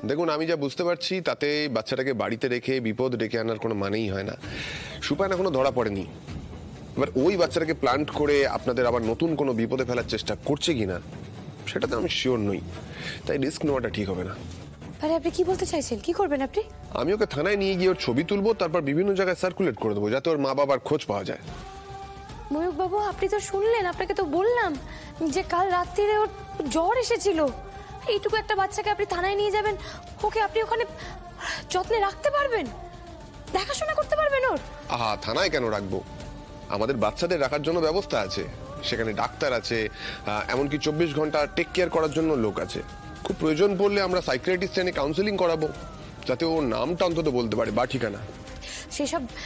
দেখুন, আমি যা বুঝতে পারছি তাতে বাচ্চাটাকে বাড়িতে রেখে বিপদ ডেকে আনার কোনো মানেই হয় না। সুপায়ন এখনো ধরা পড়েনি। এবার ওই বাচ্চাটাকে প্ল্যান্ট করে আপনাদের আবার নতুন কোনো বিপদে ফেলার চেষ্টা করছে কিনা সেটাতে আমি শিওর নই, তাই রিস্ক নেওয়াটা ঠিক হবে না। আরে আপনি কি বলতে চাইছেন? কি করবেন আপনি? আমি ওকে থানায় নিয়ে গিয়ে ওর ছবি তুলবো, তারপর বিভিন্ন জায়গায় সার্কুলেট করে দেবো যাতে ওর মা বাবার খোঁজ পাওয়া যায়। ময়ূক বাবু, আপনি তো শুনলেন, আপনাকে তো বললাম যে কাল রাত্রিরে ওর জ্বর এসেছিল। এইটুকু একটা বাচ্চাকে আপনি থানায় নিয়ে যাবেন, ওকে আপনি ওখানে যত্নে রাখতে পারবেন, দেখাশোনা করতে পারবেন ওর? আহা, থানায় কেন রাখবো? আমাদের বাচ্চাদের রাখার জন্য ব্যবস্থা আছে, সেখানে ডাক্তার আছে, এমনকি 24 ঘন্টা টেক কেয়ার করার জন্য লোক আছে। খুব প্রয়োজন পড়লে আমরা সাইকিয়াট্রিস্ট এনে কাউন্সেলিং করাবো যাতে ওর নামটা অন্তত বলতে পারে বা ঠিকানা।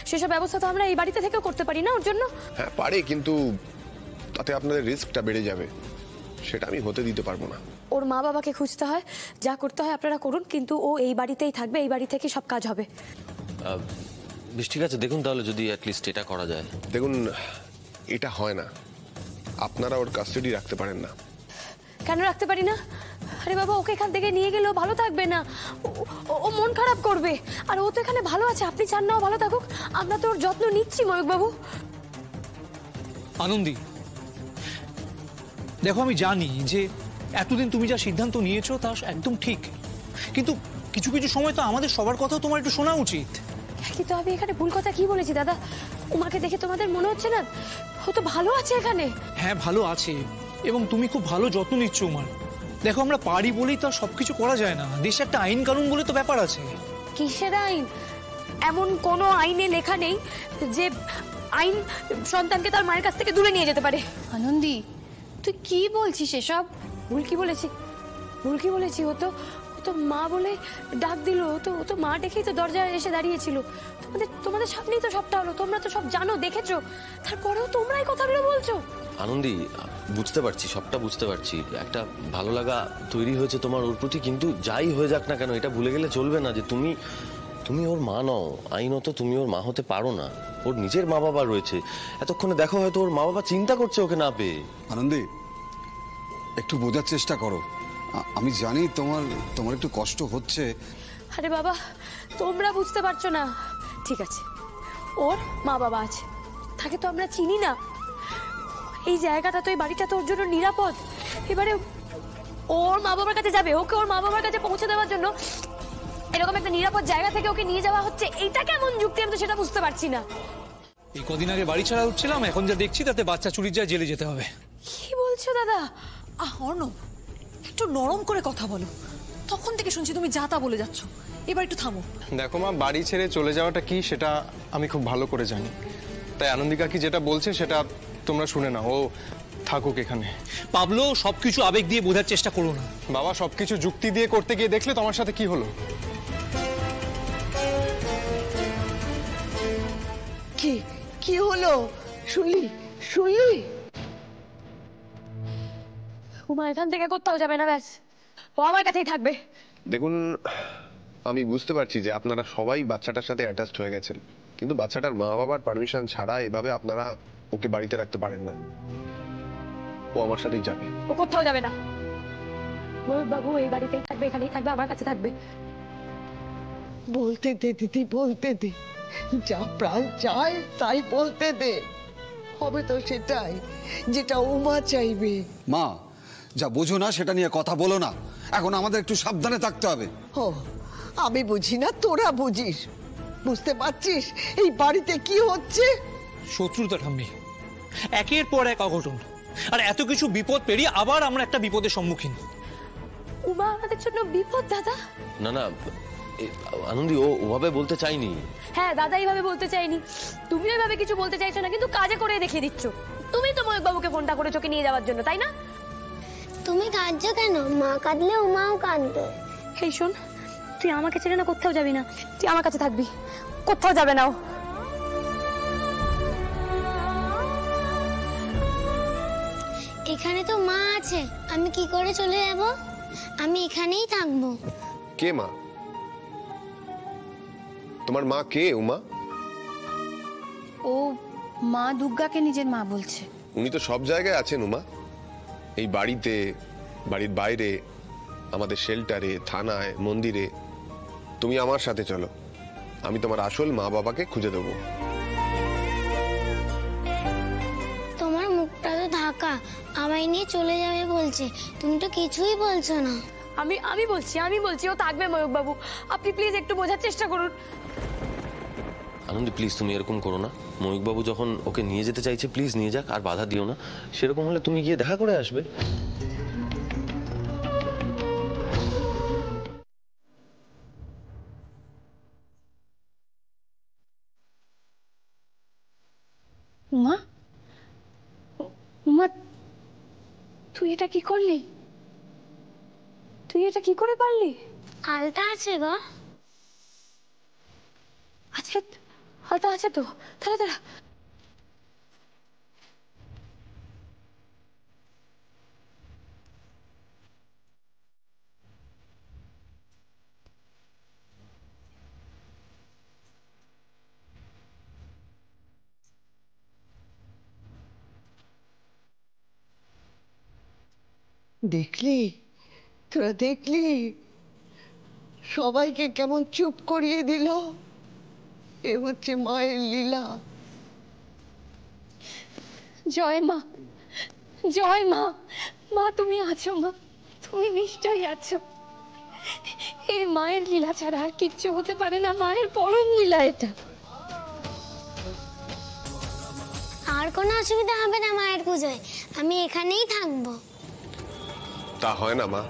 সেসব ব্যবস্থা তো আমরা এই বাড়িতে থেকেও করতে পারি না ওর জন্য? হ্যাঁ পারে, কিন্তু তাতে আপনাদের রিস্কটা বেড়ে যাবে, সেটা আমি হতে দিতে পারবো না। ওর মা বাবাকে খুঁজতে হয়, যা করতে হয় আপনারা করুন, কিন্তু ও এই বাড়িতেই থাকবে, এই বাড়ি থেকে সব কাজ হবে। বেশ, ঠিক আছে, দেখুন তাহলে যদি অ্যাটলিস্ট এটা করা যায়। দেখুন, এটা হয় না, আপনারা ওর কাস্টাডি রাখতে পারেন না। কেন রাখতে পারি না? আরে বাবা, ওকে এখান থেকে নিয়ে গেলেও ভালো থাকবে না, ও মন খারাপ করবে। আর ও তো এখানে ভালো আছে, আপনি চান না ও ভালো থাকুক? আমরা তো ওর যত্ন নিচ্ছি ময়ূক বাবু। আনন্দী, দেখো আমি জানি যে এতদিন তুমি যা সিদ্ধান্ত নিয়েছো তা একদম ঠিক, কিন্তু কিছু কিছু সময় তো আমাদের সবার কথাও তোমার একটু শোনা উচিত। কিন্তু আমি এখানে ভুল কথা কি বলেছি দাদা? উমাকে দেখে তোমাদের মনে হচ্ছে না ও তো ভালো আছে এখানে? হ্যাঁ ভালো আছে, এবং তুমি খুব ভালো যত্ন নিচ্ছ উমার। দেখো আমরা পারি বলেই তো সবকিছু করা যায় না, দেশে একটা আইন কানুন বলে তো ব্যাপার আছে। কিসের আইন? এমন কোনো আইনে লেখা নেই যে আইন সন্তানকে তার মায়ের কাছ থেকে দূরে নিয়ে যেতে পারে। আনন্দী, তুই কি বলছিস এসব? ভুল কি বলেছি? ও তো মা বলে ডাক দিল, ও তো মা ডেকেই তো দরজায় এসে দাঁড়িয়েছিল। তোমাদের সামনেই তো সবটা হলো, তোমরা তো সব জানো, দেখেছো, তারপরেও তোমরা এই কথাগুলো বলছো। আনন্দী, বুঝতে পারছি, সবটা বুঝতে পারছি, একটা ভালো লাগা তৈরি হয়েছে তোমার ওর প্রতি, কিন্তু যাই হয়ে যাক না কেন এটা ভুলে গেলে চলবে না যে তুমি ওর মা নও, আইনত তুমি ওর মা হতে পারো না। ওর নিজের মা বাবা রয়েছে, এতক্ষণে দেখো হয়তো ওর মা বাবা চিন্তা করছে ওকে না পেয়ে। আনন্দী, একটু বোঝার চেষ্টা করো, আমি জানি তোমার একটু কষ্ট হচ্ছে। আরে বাবা, তোমরা বুঝতে পারছো না। ঠিক আছে, ওর মা বাবা আছে, তাকে তো আমরা চিনি না। এই জায়গাটা তো, এই বাড়িটা তো ওর জন্য নিরাপদ। এবারে ওর মা বাবার কাছে যাবে, ওকে ওর মা বাবার কাছে পৌঁছে দেওয়ার জন্য এরকম একটা নিরাপদ জায়গা থেকে ওকে নিয়ে যাওয়া হচ্ছে, এইটা কেমন যুক্তি? আমি তো সেটা বুঝতে পারছি না। এই কদিন আগে বাড়ি ছাড়া উঠছিলাম, এখন যা দেখছি তাতে বাচ্চা চুরির যায় জেলে যেতে হবে। কি বলছো দাদা? অর্ণব, একটু নরম করে কথা বলো। তখন থেকে শুনছি তুমি যা তা বলে যাচ্ছ, এবার একটু থামো। দেখো মা, বাড়ি ছেড়ে চলে যাওয়াটা কি সেটা আমি খুব ভালো করে জানি, তাই আনন্দিকা কি যেটা বলছে সেটা তোমরা শুনে নাও, ও থাকুক এখানে। পাবলো, সবকিছু আবেগ দিয়ে বোঝার চেষ্টা করো না। বাবা, সবকিছু যুক্তি দিয়ে করতে গিয়ে দেখলে তোমার সাথে কি হলো। কি হলো? শুনলি? উমা এখান থেকে কোথাও যাবে না, ব্যাস ও আমার কাছেই থাকবে। দেখুন, আমি বুঝতে পারছি যে আপনারা সবাই বাচ্চাটার সাথে অ্যাটাচড হয়ে গেছেন, কিন্তু বাচ্চাটার মা বাবার পারমিশন ছাড়া এভাবে আপনারা ওকে বাড়িতে রাখতে পারেন না। ও আমার সাথেই যাবে। ও কোথাও যাবে না। ময়ূক বাবু এই বাড়িতেই থাকবে, এখানেই থাকবে, আমার কাছে থাকবে। বলতে দে দিদি, বলতে দে, যা প্রাণ চায় তাই বলতে দে। হবে তো সেটাই যেটা উমা চাইবে। মা, যা বোঝো না সেটা নিয়ে কথা বলো না, এখন আমাদের একটু সাবধানে থাকতে হবে। ও, আমি বুঝি না, তোরা বুঝিস। বুঝতে পারছিস এই বাড়িতে কি হচ্ছে? শত্রুতা ঠাম্মি, একের পর এক অঘটন, আর এত কিছু বিপদ পেরিয়ে আবার আমরা একটা বিপদের সম্মুখীন। উমা আমাদের জন্য বিপদ দাদা? না আনন্দী, ও ওভাবে বলতে চাইনি। হ্যাঁ, দাদা এইভাবে বলতে চাইনি, তুমি এইভাবে কিছু বলতে চাইছো না, কিন্তু কাজে করে দেখিয়ে দিচ্ছ। তুমি তো ময়ূক বাবুকে ফোনটা করেছো ওকে নিয়ে যাওয়ার জন্য, তাই না? তুমি কাঁদছো কেন? মা কাঁদলে উমাও কাঁদবে। এই শোন, তুই আমাকে ছেড়ে না কোথাও যাবি না, তুই আমার কাছে থাকবি, কোথাও যাবে না ও। এখানে তো মা আছে, আমি কি করে চলে যাব? আমি এখানেই থাকবো। কে মা? তোমার মা কে উমা? ও মা দুর্গাকে নিজের মা বলছে। উনি তো সব জায়গায় আছেন উমা, এই বাড়িতে, বাড়ির বাইরে, আমাদের শেল্টারে, থানায়, মন্দিরে। তুমি আমার সাথে চলো, আমি তোমার আসল মা বাবাকে খুঁজে দেবো। তোমার মুখটা তো ঢাকা, আমায় নিয়ে চলে যাবে বলছে, তুমি তো কিছুই বলছো না। আমি বলছি ও থাকবে ময়ূক বাবু, আপনি প্লিজ একটু বোঝার চেষ্টা করুন। আনন্দি প্লিজ তুমি এরকম করো না। ময়ূকবাবু যখন ওকে নিয়ে যেতে চাইছে প্লিজ নিয়ে যাক, আর বাধা দিও না। সেরকম হলে তুমি গিয়ে দেখা করে আসবে। উমা, উমা, তুই এটা কি করলি? তুই এটা কি করে পারলি? আলতা আছে গো। আচ্ছা, হালতা আছে তো, তাহলে তারা দেখলি, তোরা দেখলি সবাইকে কেমন চুপ করিয়ে দিল। এ হচ্ছে মায়ের লীলা। জয় মা, জয় মা। মা তুমি আছো, মা তুমি নিশ্চয়ই আছো। এই মায়ের লীলা ছাড়া আর কিচ্ছু হতে পারে না, মায়ের পরম লীলা এটা। আর কোনো অসুবিধা হবে না মায়ের পুজোয়, আমি এখানেই থাকবো। তা হয় না মা।